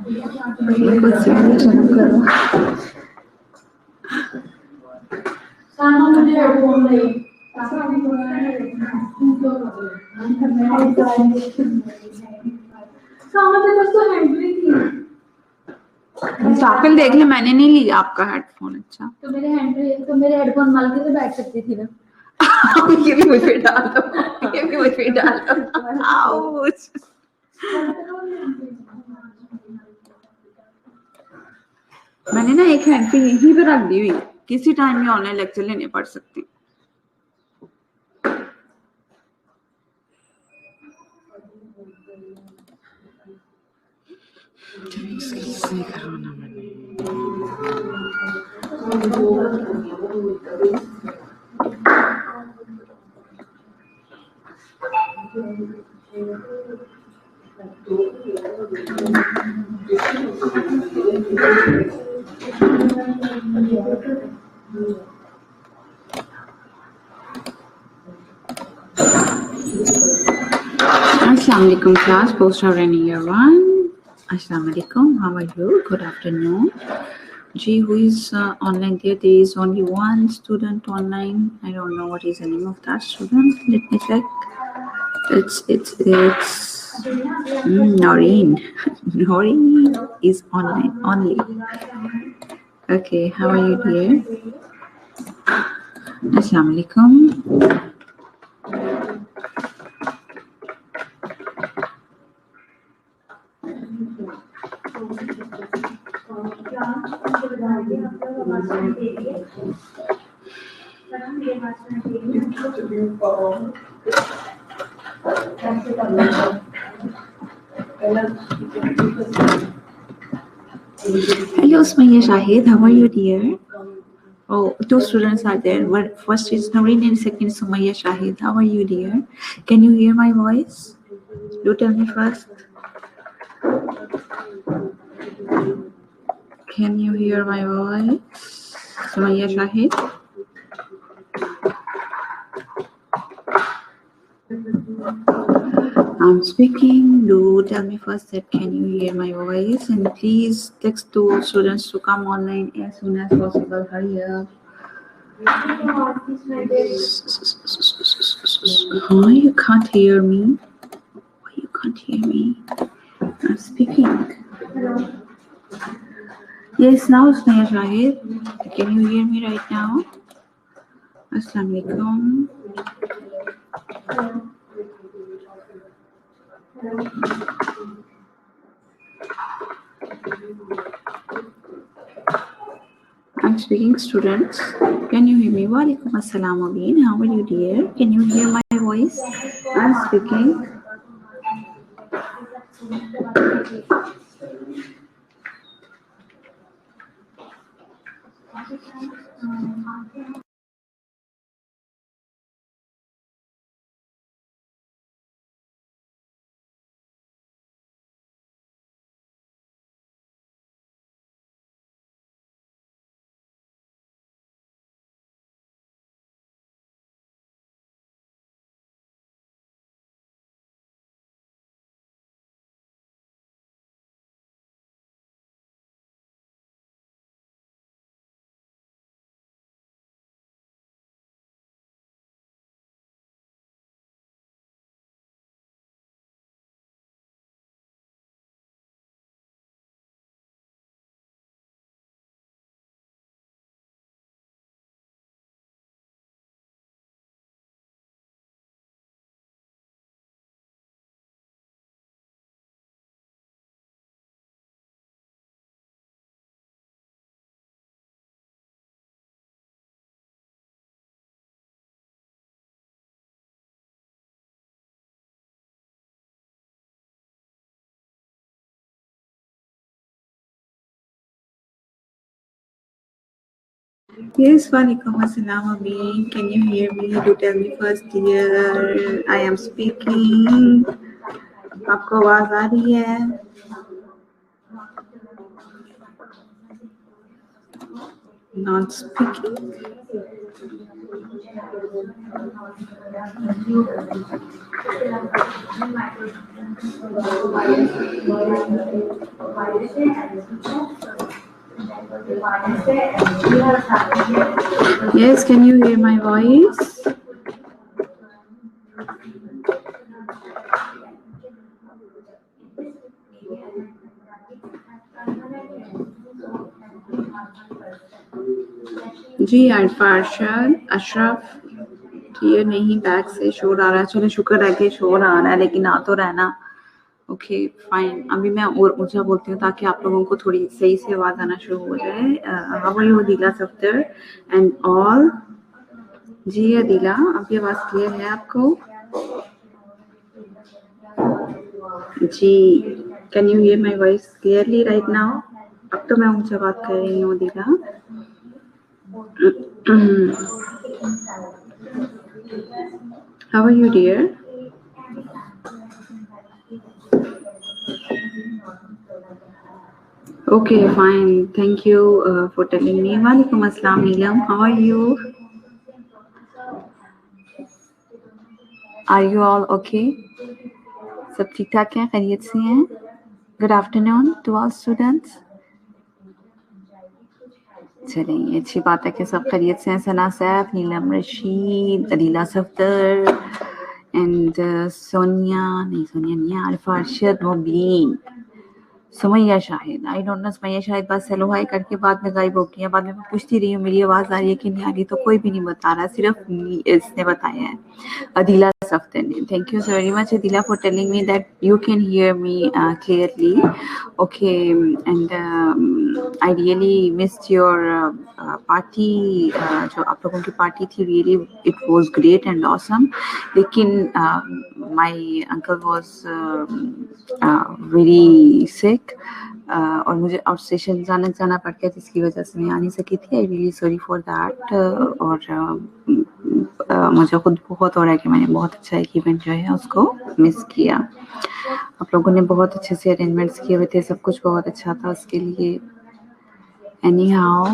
कुछ शुरू करो। साकिल देख ले, मैंने नहीं लिया आपका हेडफोन। अच्छा तो मेरे हेडफोन माल के बैठ सकती थी ना। ये भी मुझे डाल दो, ये भी मुझे डाल दो। आउच। मैंने ना एक हैंडफ्री यहीं पे रख दी हुई, किसी टाइम में ऑनलाइन लेक्चर लेने पड़ सकते हैं। Assalamualaikum class, post of any year one. Assalamualaikum, how are you? Good afternoon. Gee, who is online there? There is only one student online. I don't know what is the name of that student. Let me check. It's Noreen. Noreen is online only. Okay, how are you dear? Assalamualaikum. Hello, Sumaya Shahid. How are you, dear? Oh, two students are there. First is Noreen and second Sumaya Shahid. How are you, dear? Can you hear my voice? Do tell me first. Can you hear my voice? Sumaya Shahid? I'm speaking. Do tell me first that can you hear my voice, and please text to students to come online as soon as possible. Hurry up. Why you can't hear me? Why you can't hear me? I'm speaking. Yes, now it's Sumaya Shahid. Can you hear me right now? Assalamualaikum. I'm speaking, students. Can you hear me? Walaikum assalam again. How are you, dear? Can you hear my voice? I'm speaking. Yes, walaikum assalam again. Can you hear me? Do tell me first, dear. I am speaking. आपको आवाज आ रही है? Not speaking. Yes, can you hear my voice? जी Farshad Ashraf clear नहीं, back से शोर आ रहा है। चलो शुक्र है कि शोर आ रहा है, लेकिन आ तो रहना। ओके फाइन, अभी मैं और ऊंचा बोलती हूँ ताकि आप लोगों को थोड़ी सही से आवाज आना शुरू हो जाए। How are you Adeela Safdar and all? जी अदीला, आपकी आवाज क्लियर है आपको? जी, can you hear my voice clearly right now? अब तो मैं ऊंचा बात कर रही हूँ Adeela. How are you, dear? Okay, fine. Thank you for telling me. Walaikum assalam, Neelam. How are you? Are you all okay? सब ठीक ठाक हैं, खैरियत से हैं? Good afternoon to all students. चलिए, अच्छी बात है कि सब खैरियत से हैं। सना सैफ, नीलम रशीद, अदीला सफ्दर एंड सोनिया नहीं है, Arifa Arshad, Mubeen, Sumaiya Shahid. I don't know, Sumaiya Shahid बस हेलो हाई करके बाद में गायब हो गई है। बाद में मैं पूछती रही हूँ मेरी आवाज़ आ रही है कि नहीं आ रही, तो कोई भी नहीं बता रहा, सिर्फ इसने बताया है, अदीला सफ्दर ने। Thank you so very much Adeela for telling me that you can hear me clearly. Okay, and I really missed your party. जो आप लोगों की पार्टी थी, really it was great and awesome. लेकिन my uncle was very sick और मुझे out station जाना पड़ गया, जिसकी वजह से मैं आ नहीं सकी थी। I really sorry for that. और मुझे खुद बहुत हो रहा है कि मैंने बहुत अच्छा एक इवेंट जो है उसको मिस किया। आप लोगों ने बहुत अच्छे से अरेंजमेंट्स किए हुए थे, सब कुछ बहुत अच्छा था उसके लिए। एनी हाउ,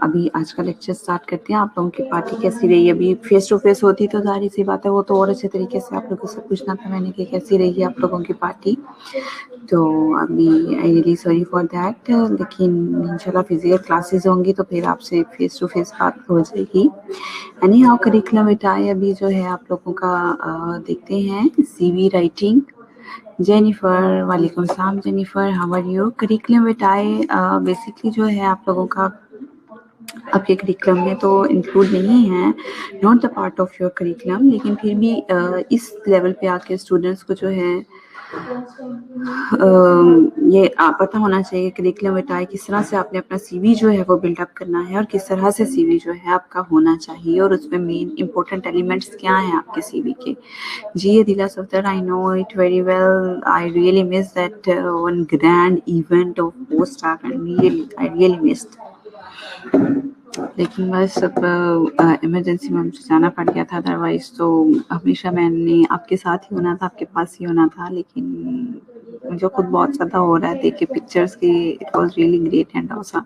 अभी आज का लेक्चर स्टार्ट करते हैं। आप लोगों की पार्टी कैसी रही? अभी फेस टू फेस होती तो जाहिर सी बात है, वो तो और अच्छे तरीके से आप लोगों से पूछना था मैंने कि कैसी रही आप लोगों की पार्टी। तो अभी I really sorry for that, लेकिन इंशाल्लाह फिजिकल क्लासेस होंगी तो फिर आपसे फेस टू फेस बात हो जाएगी। एनी हाउ, करिकुलम विटाए अभी जो है आप लोगों का देखते हैं। CV राइटिंग, जेनिफर, वालेकुम सलाम Jennifer, how are you? Curriculum vitae basically जो है आप लोगों का आपके करिकुलम में तो इंक्लूड नहीं है, not the part of your curriculum, लेकिन फिर भी इस लेवल पे आके स्टूडेंट्स को जो है ये पता होना चाहिए करिकुलम विटाए किस तरह से आपने अपना CV जो है वो बिल्डअप करना है और किस तरह से CV जो है आपका होना चाहिए और उसमें मेन इंपॉर्टेंट एलिमेंट्स क्या हैं आपके CV के। जी Adeela Safdar, I know it very well, I really miss that one grand event of post and I really missed. लेकिन बस अब इमरजेंसी में मुझे जाना पड़ गया था, अदरवाइज तो हमेशा मैंने आपके साथ ही होना था, आपके पास ही होना था। लेकिन मुझे खुद बहुत ज़्यादा हो रहा है देख के पिक्चर्स की। It was really great and awesome.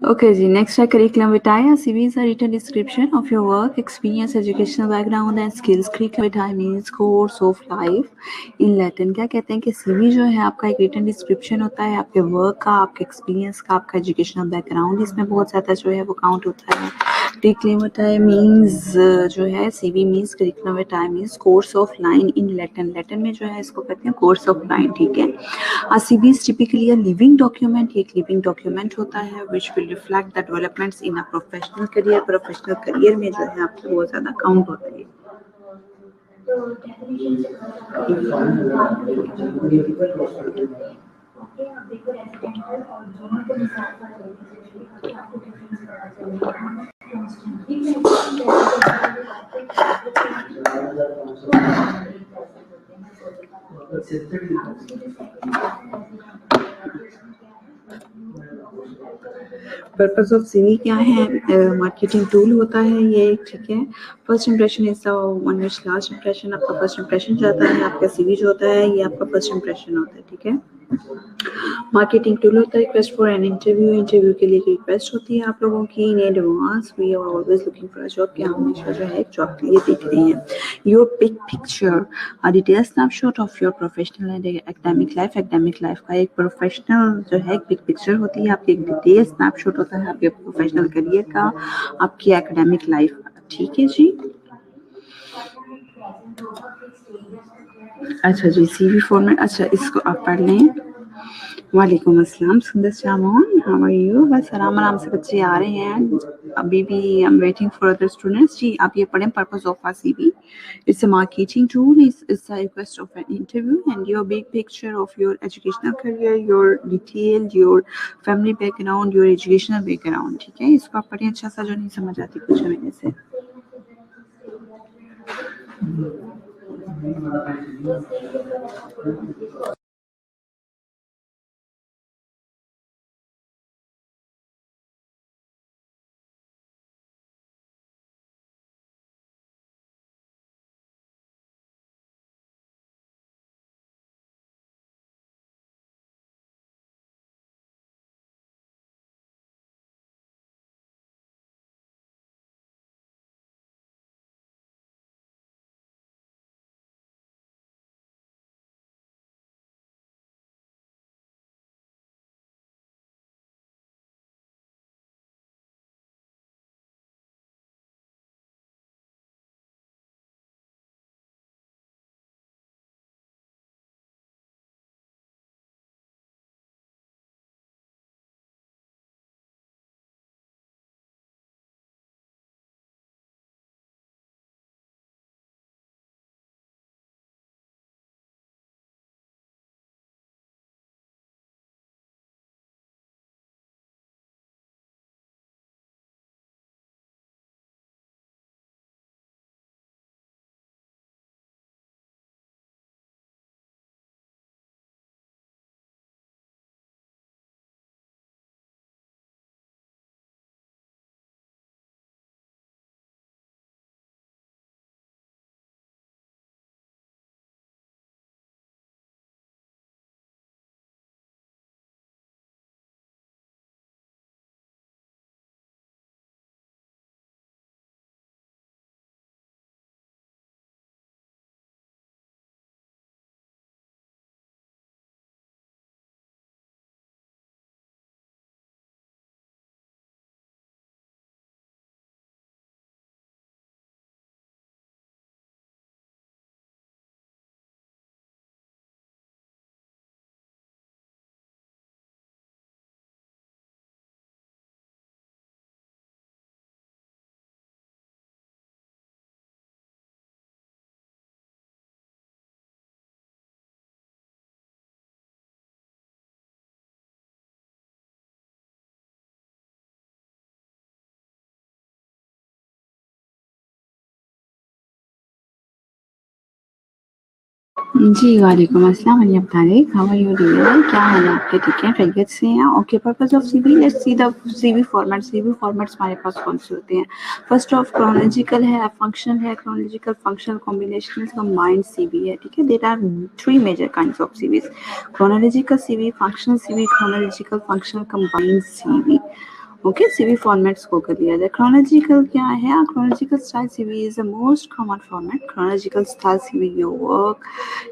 Okay, जी, next है curriculum vitae. CV is a written description of your work, experience, educational background and skills. Curriculum vitae means course of life in Latin. क्या कहते हैं कि CV जो है आपका एक written description होता है आपके work का, आपके experience का, आपका educational background, इसमें बहुत ज़्यादा जो है वो count होता है। Curriculum vitae means जो है CV means curriculum vitae means course of line in Latin. Latin में जो है इसको कहते हैं course of line, ठीक है. CV is typically a living document. एक living document होता है which will reflect the developments in a professional career. Professional career में जो है आपको बहुत ज़्यादा count होता है. पर्पस ऑफ CV क्या है? मार्केटिंग टूल होता है ये, ठीक है. First impression is the one which last impression. आपका फर्स्ट इंप्रेशन जाता है, आपका CV जो होता है ये आपका फर्स्ट इंप्रेशन होता है, ठीक है. मार्केटिंग टूल होता है. Request for an interview. Interview के लिए रिक्वेस्ट होती है आप लोगों की. In advance we are always looking for a job. कि हम हमेशा जो है एक जॉब के लिए देख रहे हैं. Your big picture, a detail snapshot of your professional and academic life. Academic life का एक प्रोफेशनल जो है एक बिग पिक्चर होती है आपकी. एक डिटेल स्नैपशॉट होता है आपके प्रोफेशनल करियर का, आपकी एकेडमिक लाइफ का, ठीक है जी. अच्छा जी, CV फॉर्मेट. अच्छा, इसको आप पढ़ लें. वालेकुम अस्सलाम सुंदर शामोन, हाउ आर यू? बस आराम आराम से बच्चे आ रहे हैं अभी भी. I am waiting for other students. जी आप ये पढ़ें. Purpose of a CV, it's a marketing tool, it's a request of an interview and your big picture of your educational career, your detail, your family background, your educational background, ठीक है. इसको आप पढ़ें अच्छा सा. जो नहीं समझ आती कुछ महीने से. जी वालेकुम अस्सलाम Mariam Tariq, how are you doing? क्या हाल है आपके? ठीक है, खैरियत से हैं? Okay. Purpose of CV, let's see the CV format. CV formats हमारे पास कौन से होते हैं? फर्स्ट ऑफ क्रोनोलॉजिकल है, फंक्शनल है. Chronological functional combination combined CV है, ठीक है. There are 3 major kinds of CVs: chronological CV, functional CV, chronological functional combined CV. Okay, CV formats को कर लिया जाए। क्रोनोलॉजिकल क्या है? Chronological style CV is the most common format. Chronological style CV, your work,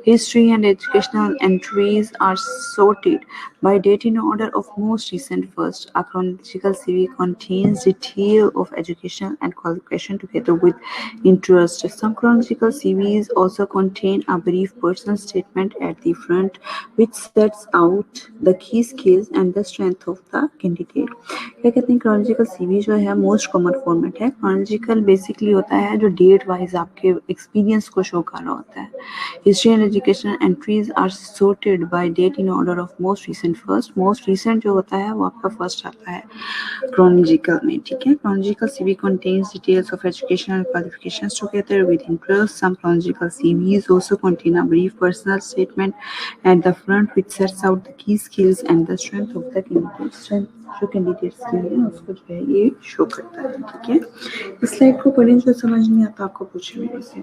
history, and educational entries are sorted by date in order of most recent first. A chronological CV contains detail of education and qualification together with interest. Some chronological CVs also contain a brief personal statement at the front, which sets out the key skills and the strength of the candidate. क्या कहते हैं? Chronological CV जो है most common format है. Chronological basically होता है जो date wise आपके एक्सपीरियंस को शो कर रहा होता है. History and education entries are sorted by date in order of most recent first. Most recent जो होता है वो आपका फर्स्ट आता है chronological में. ठीक है. Chronological CV contains details of educational qualifications together with interest. Some chronological CVs also contain a brief personal statement at the front which sets out the key skills and the strength of the candidate. Strength जो candidates की है उसको जो है ये show करता है. ठीक है. इस स्लाइड को पढ़ें, जो समझ नहीं आता आपको पूछे मेरे से.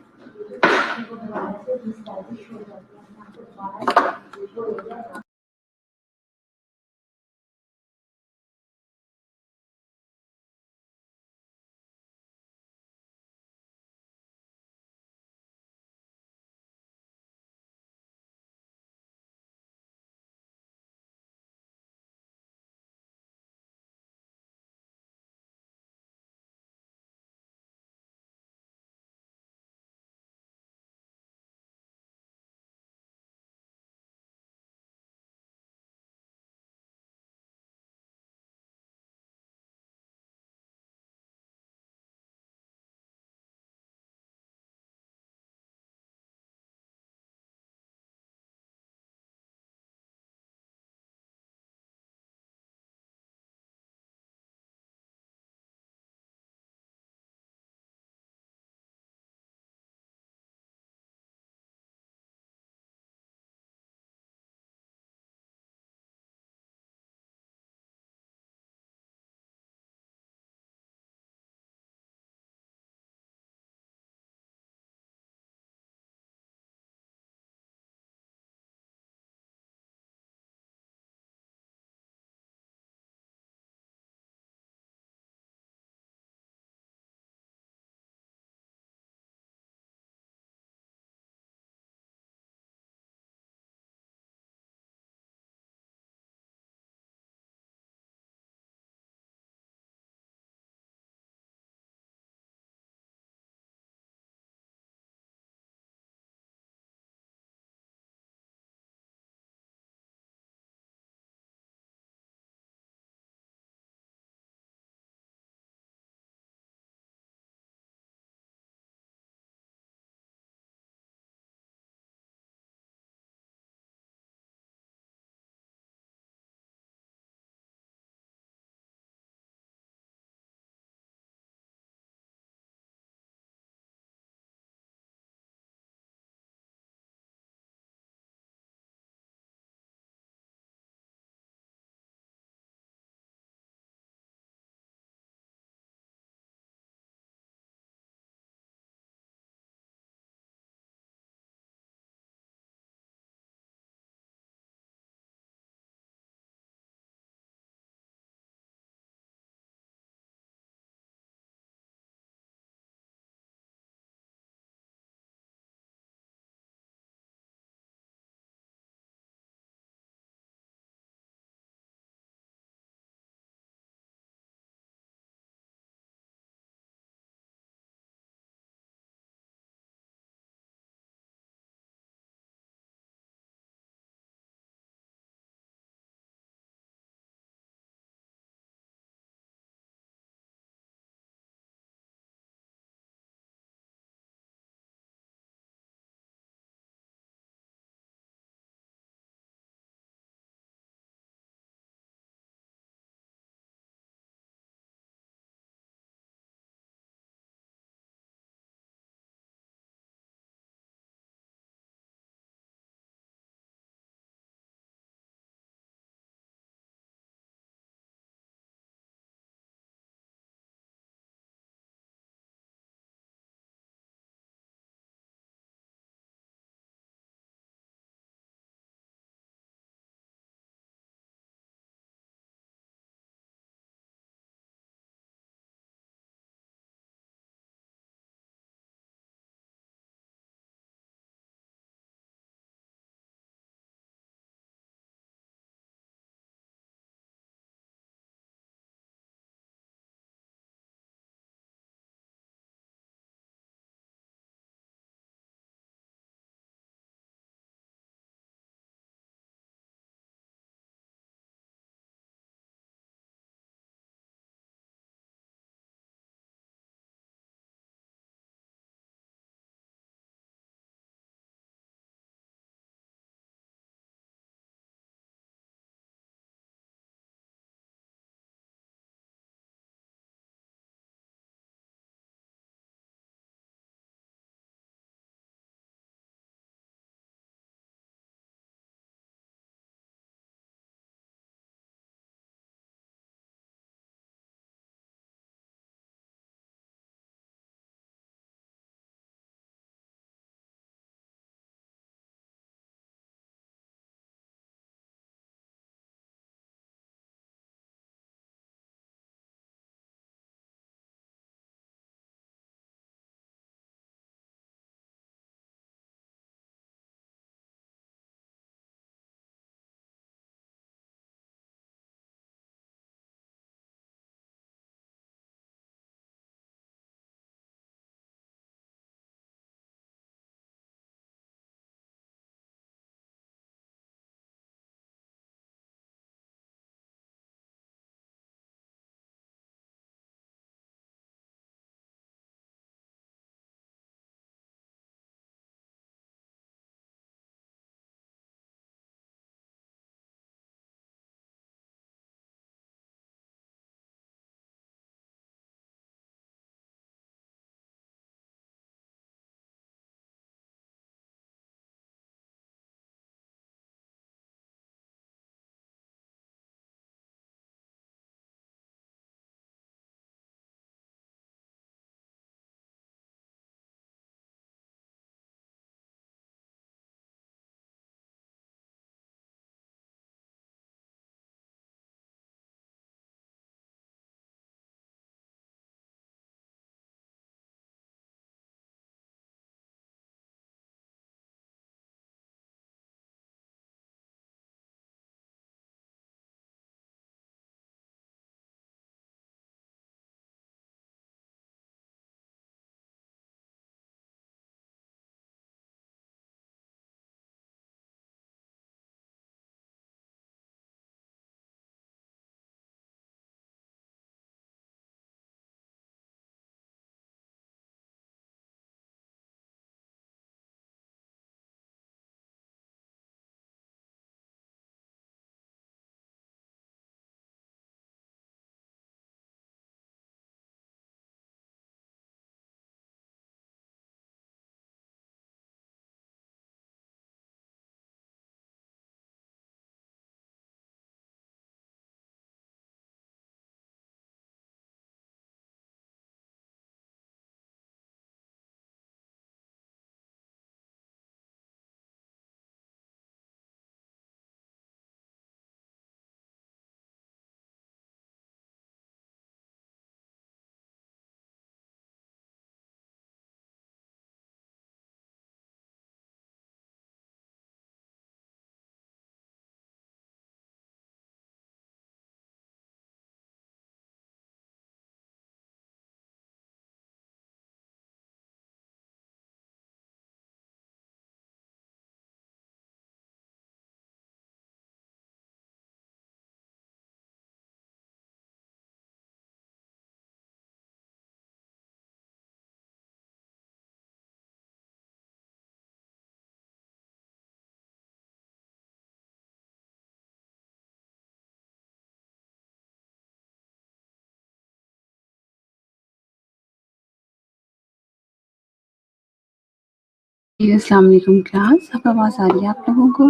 जी, अस्सलाम वालेकुम क्लास। अब आवाज़ आ रही है आप लोगों को?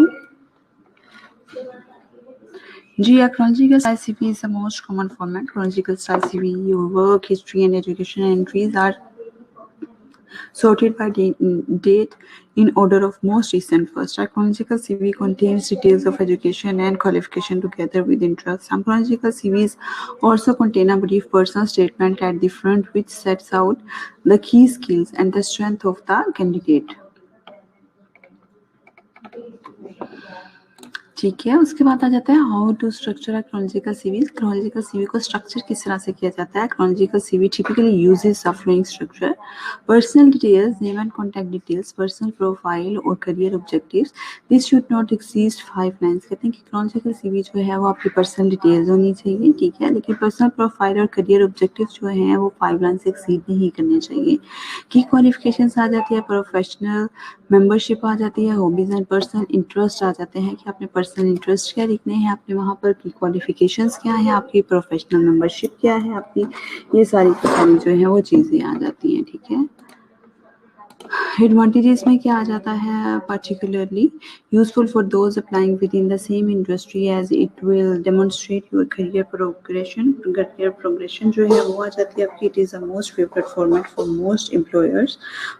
जी, a chronological style CV is the most common format. Chronological style CV, your work, history, and education entries are sorted by date in order of most recent first. A chronological CV contains details of education and qualification together with interests. Some chronological CVs also contain a brief personal statement at the front which sets out the key skills and the strength of the candidate. ठीक है, उसके बाद आ जाता है how to structure a chronological CV. Chronological CV को structure किस तरह से किया जाता है? Chronological CV typically uses the following structure: personal details, name and contact details, personal profile और career objectives. This should not exceed 5 lines. कहते हैं कि क्रोनोलॉजिकल सीवी जो है वो आपकी पर्सनल डिटेल्स होनी चाहिए, ठीक है, लेकिन पर्सनल प्रोफाइल और करियर ऑब्जेक्टिव्स जो हैं वो 5 लाइन से एक्सीड नहीं करने चाहिए। की क्वालिफिकेशंस आ जाती है, प्रोफेशनल मेंबरशिप आ जाती है, हॉबीज एंड पर्सनल इंटरेस्ट आ जाते हैं कि आपने पर्सनल इंटरेस्ट क्या लिखने हैं आपने वहाँ पर, की क्वालिफिकेशंस क्या है आपकी, प्रोफेशनल मेंबरशिप क्या है आपकी, ये सारी की सारी जो है वो चीज़ें आ जाती हैं, ठीक है। एडवांटेजेस में क्या आ जाता है? Particularly useful for those applying with in the same industry as it will demonstrate your career progression जो है वो आ जाती है आपकी। It is the most favourite format for most employers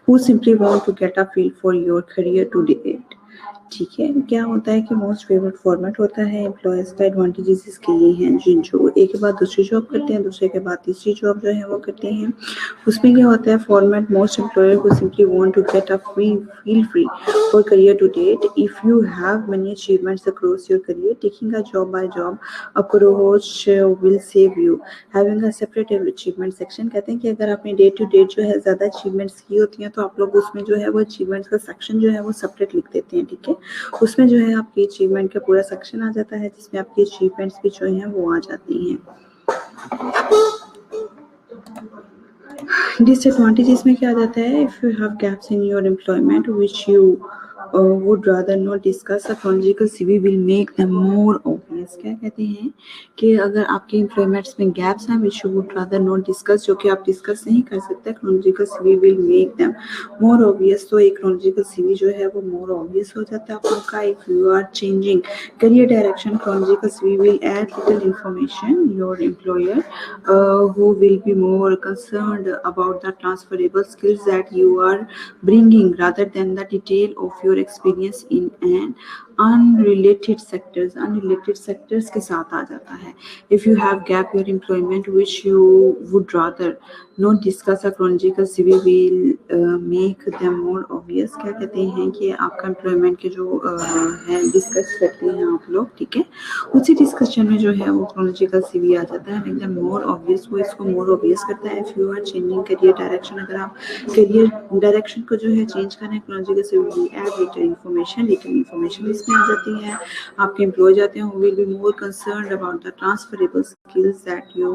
who simply want to get a feel for your career to date. ठीक है, क्या होता है कि मोस्ट फेवरेट फॉर्मेट होता है एम्प्लॉयज़ का। एडवांटेजेस इसके ये हैं, जिन जो एक के बाद दूसरी जॉब करते हैं, दूसरे के बाद तीसरी जॉब जो है वो करते हैं, उसमें क्या होता है फॉर्मेट मोस्ट एम्प्लॉयर को simply want to get a feel free for career to date. If you have many achievements across your career, taking a job by job approach will save you having a separate achievement section। कहते हैं कि अगर आपने day to date जो है ज़्यादा achievements की होती हैं तो आप लोग उसमें जो है वो अचीवमेंट्स का सेक्शन जो है वो सेपरेट लिख देते हैं, ठीक है। उसमें जो है आपकी अचीवमेंट का पूरा सेक्शन आ जाता है जिसमें आपकी अचीवमेंट्स भी जो हैं वो आ जाती हैं। डिसएडवांटेजेस में क्या आ जाता है? If you have gaps in your employment which you would rather not discuss, a chronological CV will make them more obvious. क्या कहते हैं कि अगर आपके एम्प्लॉयमेंट्स में गैप्स हैं which you would rather not discuss, जो कि आप डिस्कस नहीं कर सकते, chronological CV will make them more obvious. तो एक क्रोनोलॉजिकल सीवी जो है वो मोर ऑब्वियस हो जाता है आप लोग का। If you are changing career direction, chronological CV will add little information your employer who will be more concerned about the transferable skills that you are bringing rather than the detail of your experience in an unrelated sectors के साथ आ जाता है। if you have gap your employment which you would rather not discuss, a chronological CV will make them more obvious। क्या कहते हैं कि आपका employment के जो है डिस्कस करते हैं आप लोग, ठीक है, उसी डिस्कशन में जो है वो क्रोनोलॉजिकल सीवी आ जाता है एकदम मोर ऑब्वियस। वो इसको मोर ऑब्वियस करता है। If you are changing career direction, अगर आप करियर डायरेक्शन को जो है चेंज करें, chronological CV add little information इसमें आ जाती है। आपके एम्प्लॉय जाते हैं, will be more concern about the transferable skills that you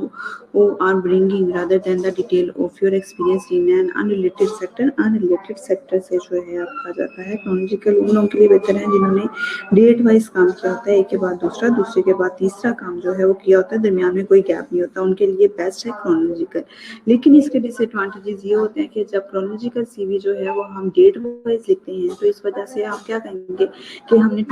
are bringing rather than the detail of your experience in an unrelated sector। Unrelated sector से जो है आपका जाता है क्रोनोलॉजिकल उन लोगों के लिए बेहतर है जिन्होंने डेट वाइज काम किया होता है, एक के बाद दूसरा, दूसरे के बाद तीसरा काम जो है वो किया होता है, दरमियान में कोई गैप नहीं होता, उनके लिए बेस्ट है क्रोनोलॉजिकल। लेकिन इसके डिसएडवांटेजेस ये होते हैं कि जब क्रोनोलॉजिकल सीवी जो है वो हम डेट वाइज लिखते हैं तो इस वजह से आप क्या कहेंगे कि हमने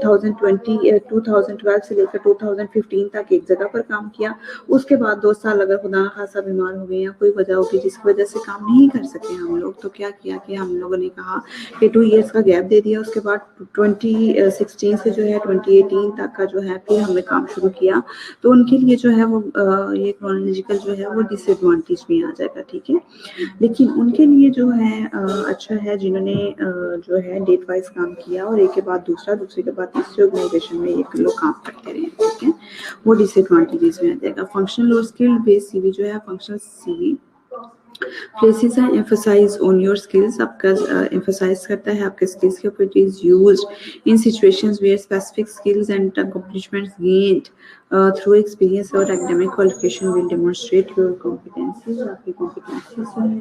2012 से लेकर 2015 तक एक जगह पर काम किया, उसके बाद 2 साल अगर खुदा न खासा बीमार हो गए या कोई वजह होगी जिसकी वजह से काम नहीं कर सके हम लोग, तो क्या किया कि हम लोगों ने कहा कि 2 इयर्स का गैप दे दिया। उसके बाद 2016 से जो है 2018 तक का जो है फिर हमने काम शुरू किया। तो उनके लिए जो है वो ये क्रोनोलॉजिकल जो है वो डिसएडवांटेज में आ जाएगा, ठीक है। लेकिन उनके लिए जो है अच्छा है जिन्होंने जो है डेट वाइज काम किया और एक के बाद दूसरा, दूसरे के बाद तीसरे ऑर्गेनाइजेशन में एक लोग काम करते रहे, ठीक है, वो डिसएडवांटेजेस में आ जाएगा। फंक्शनल और स्किल बेस्ड सीवी जो है, फंक्शनल सीवी प्लेसेस है एम्फोसाइज ऑन योर स्किल्स, आपका एम्फोसाइज करता है आपके स्किल्स के ऊपर। It is used in situations where specific skills and accomplishments gained through experience और academic qualification will demonstrate your competencies. आपकी कॉम्पिटेंसीज जो है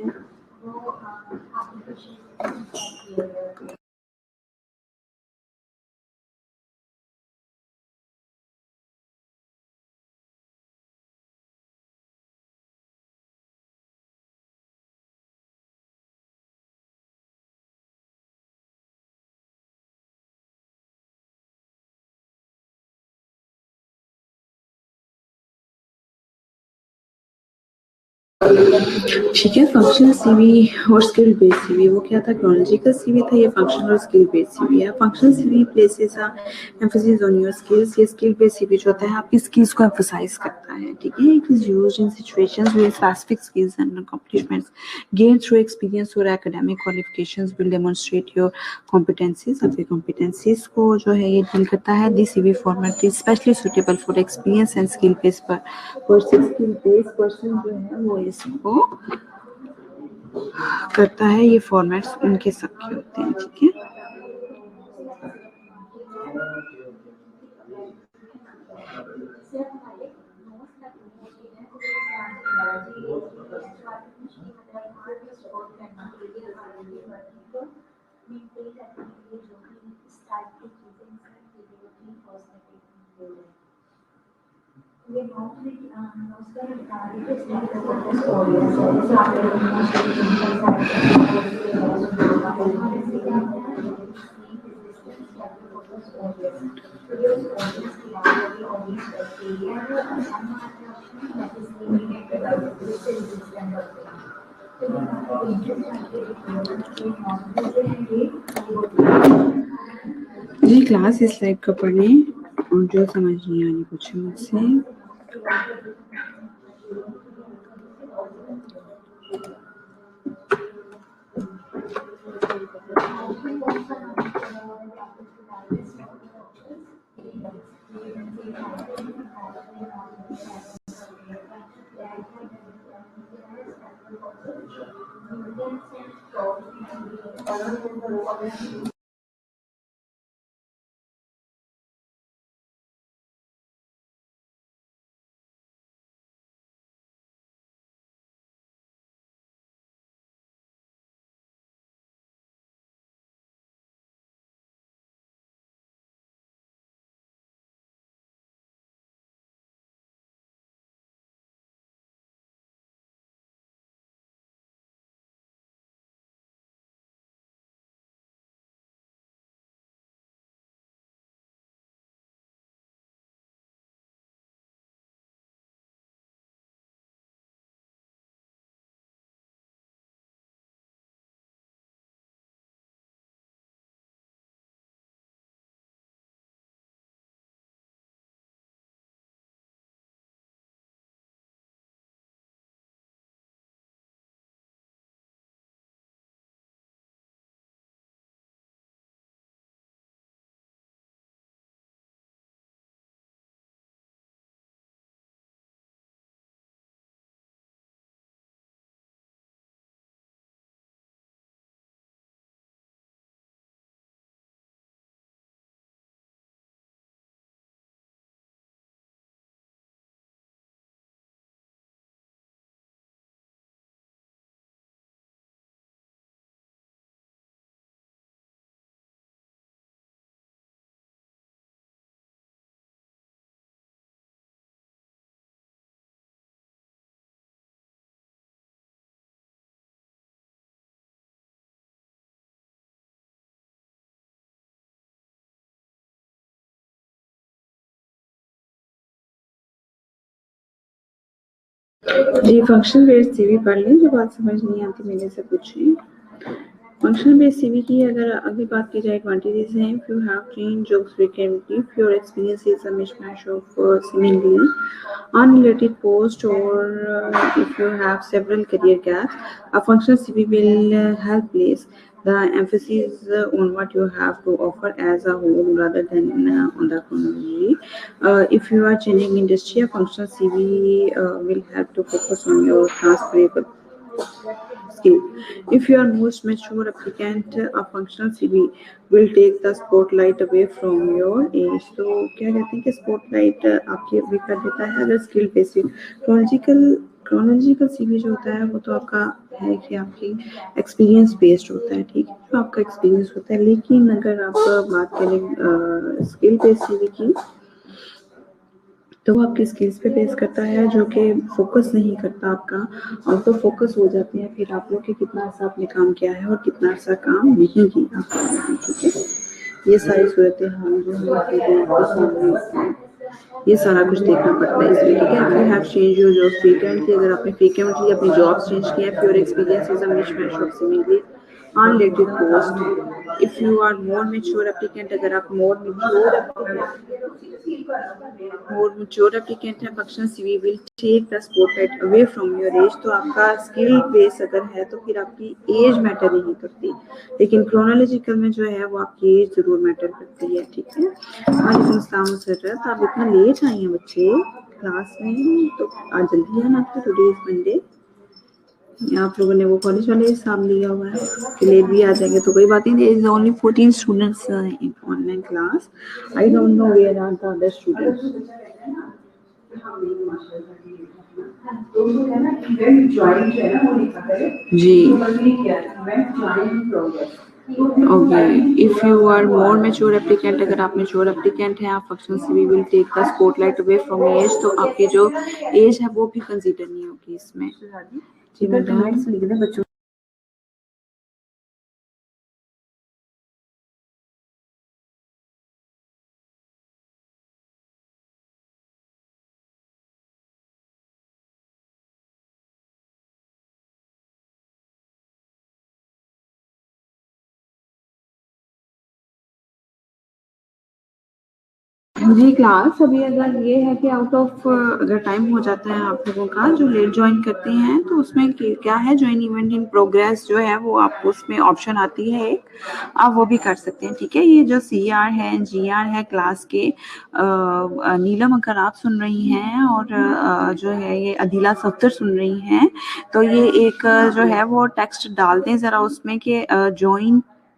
ठीक है, फंक्शनल सीवी और स्किल बेस्ड सीवी, वो क्या था, क्रोनोलॉजिकल सीवी था, ये फंक्शनल और स्किल बेस्ड सीवी है। Functional CV places a emphasis on your skills, ये स्किल बेस्ड सीवी जो होता है आपकी स्किल्स को एम्फसाइज करता है, ठीक है। It is used in situations where specific skills and accomplishments gain through experience और academic qualifications will demonstrate your competencies. आपके कॉम्पिटेंसीज को जो है ये डील करता है। This CV format is specially suitable for experience and skill based person. Skill based person जो है वो इसको करता है, ये फॉर्मेट्स उनके सबके होते हैं, ठीक है। जी क्लास इस लाइक का पढ़ने और जो समझ नहीं आनी पूछे मुझसे। जी फंक्शनल बेस्ड सीवी पढ़ लें, जो बात समझ नहीं आती मेरे से पूछें। फंक्शनल बेस्ड सीवी की अगर अगली बात की जाए, एडवांटेजेस हैं। If you have change jobs frequently, if your experience is a मिशमैश of seemingly unrelated post, or if you have several career gaps, a functional CV will help place the emphasis on what you have to offer as a whole rather than on the chronology. If you are changing industry, a functional CV will help to focus on your transferable skill. If you are most mature applicant, a functional CV will take the spotlight away from your age. तो क्या कहते हैं कि spotlight आपकी अभी कर देता है अगर skill basic chronological CV जो होता है वो तो आपका है कि आपकी एक्सपीरियंस बेस्ड होता है, ठीक है, तो आपका एक्सपीरियंस होता है। लेकिन अगर आप बात करें स्किल बेस्ड सीवी की, तो वो आपकी स्किल्स पे बेस करता है, जो कि फोकस नहीं करता आपका, और तो फोकस हो जाते हैं फिर आप लोग कि कितना अर्सा आपने काम किया है और कितना अर्सा काम नहीं किया आपने, ठीक है। ये सारी सूरतें हाल जो है आपको सामने ये सारा कुछ देखना पड़ता है इसमें, ठीक है। If you have changed your job frequently, अगर आपने frequently अपनी jobs change किया है, your experience is a mismatch of seemingly unrelated post. If you are more mature applicant, अगर आप more mature applicant है, function CV will take the spotlight away from your age. तो आपका skill base अगर है तो फिर आपकी age matter नहीं करती, लेकिन chronological में जो है वो आपकी age जरूर matter करती है, ठीक है। वालेकुम अस्सलाम मुसर्रत, आप इतना लेट आई हैं बच्चे क्लास में, तो आज जल्दी आना था, टुडे इज मंडे। आप लोगों ने वो कॉलेज वाले हिसाब लिया हुआ है कि लेट भी आ जाएंगे तो कोई बात नहीं। There is only 14 students in online class, I don't know where are the other students. जी okay, if you are more mature applicant, अगर आप मैच्योर एप्लीकेंट हैं, आप function CV will take the spotlight away from age, तो आपकी जो as है वो भी कंसीडर नहीं होगी इसमें। जी मैडम, बच्चों जी क्लास अभी अगर ये है कि आउट ऑफ अगर टाइम हो जाता है आप लोगों का जो लेट ज्वाइन करते हैं, तो उसमें क्या है, ज्वाइन इवेंट इन प्रोग्रेस जो है वो आपको उसमें ऑप्शन आती है एक, आप वो भी कर सकते हैं, ठीक है। ये जो CR है, GR है क्लास के, नीलम अगर आप सुन रही हैं और जो है ये अदीला सफ्तर सुन रही हैं, तो ये एक जो है वो टेक्स्ट डाल दें ज़रा उसमें कि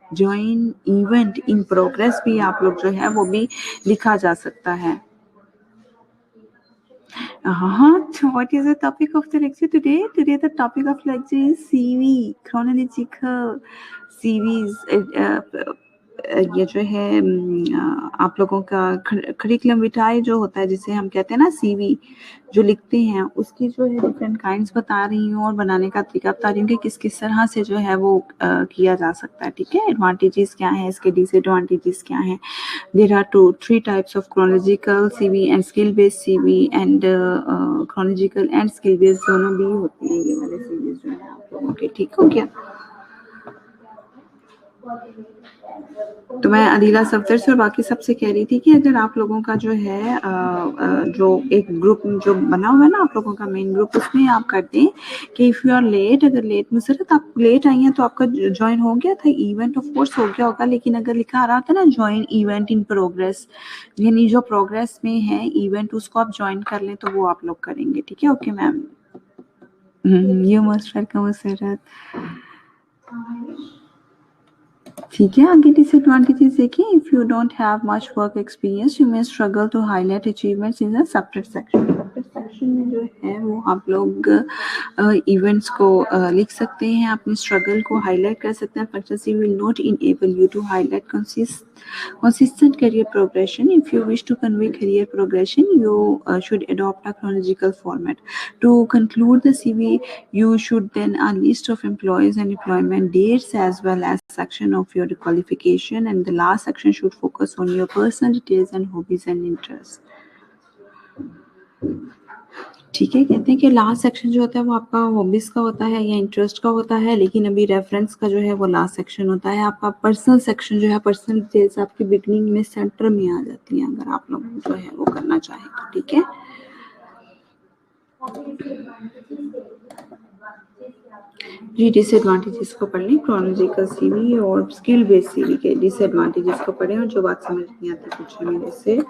ज्वाइन इवेंट इन प्रोग्रेस भी आप लोग जो है वो भी लिखा जा सकता है। So what is the topic of the lecture today? Today the topic of lecture is CV, chronological CVs. ये जो है आप लोगों का करिकुलम विटाए जो होता है, जिसे हम कहते हैं ना CV जो लिखते हैं, उसकी जो है डिफरेंट काइंड्स बता रही हूँ और बनाने का तरीका बता रही हूँ कि किस किस तरह से जो है वो किया जा सकता है, ठीक है। एडवांटेजेस क्या है इसके, डिसएडवांटेजेस क्या है। There are three types of chronological CV and skill based CV, and chronological and skill based दोनों भी होती है ये वाले CVs जो है आप लोगों के, ठीक हो गया। तो मैं अदीला सफदर से और बाकी सबसे कह रही थी कि अगर आप लोगों का जो है जो एक ग्रुप जो बना हुआ है ना आप लोगों का मेन ग्रुप, उसमें आप कर दें कि इफ़ यू आर लेट, अगर लेट मुसरत आप लेट आई हैं तो आपका ज्वाइन हो गया था इवेंट, ऑफ कोर्स हो गया होगा, लेकिन अगर लिखा आ रहा था ना ज्वाइन इवेंट इन प्रोग्रेस, यानी जो प्रोग्रेस में है इवेंट उसको आप ज्वाइन कर लें, तो वो आप लोग करेंगे, ठीक है। Okay ma'am, you most welcome Musarrat. ठीक है, आगे डिसएडवांटेजेस देखिए। If you don't have much work experience you may struggle to highlight achievements in the separate section. Separate section में जो है वो आप लोग इवेंट्स को लिख सकते हैं, अपने स्ट्रगल को हाईलाइट कर सकते हैं। Factors will not enable you to highlight consistent career progression. If you wish to convey career progression, you should adopt a chronological format. To conclude the CV, you should then a list of employees and employment dates as well as section of your qualification, and the last section should focus on your personal details and hobbies and interests. ठीक है, कहते हैं कि last section जो होता है वो आपका हॉबीज का होता है या इंटरेस्ट का होता है, लेकिन अभी रेफरेंस का जो है वो लास्ट सेक्शन होता है। आपका पर्सनल सेक्शन जो है, पर्सनल डिटेल्स आपकी बिगनिंग में सेंटर में आ जाती हैं अगर आप लोग जो है वो करना चाहें तो, ठीक है। जी डिसएडवांटेजेस को पढ़ लें, क्रोनोलॉजिकल सीवी और स्किल बेस्ड सीवी के डिसएडवांटेजेस को पढ़ें, और जो बात समझ नहीं आती पूछें मेरे से।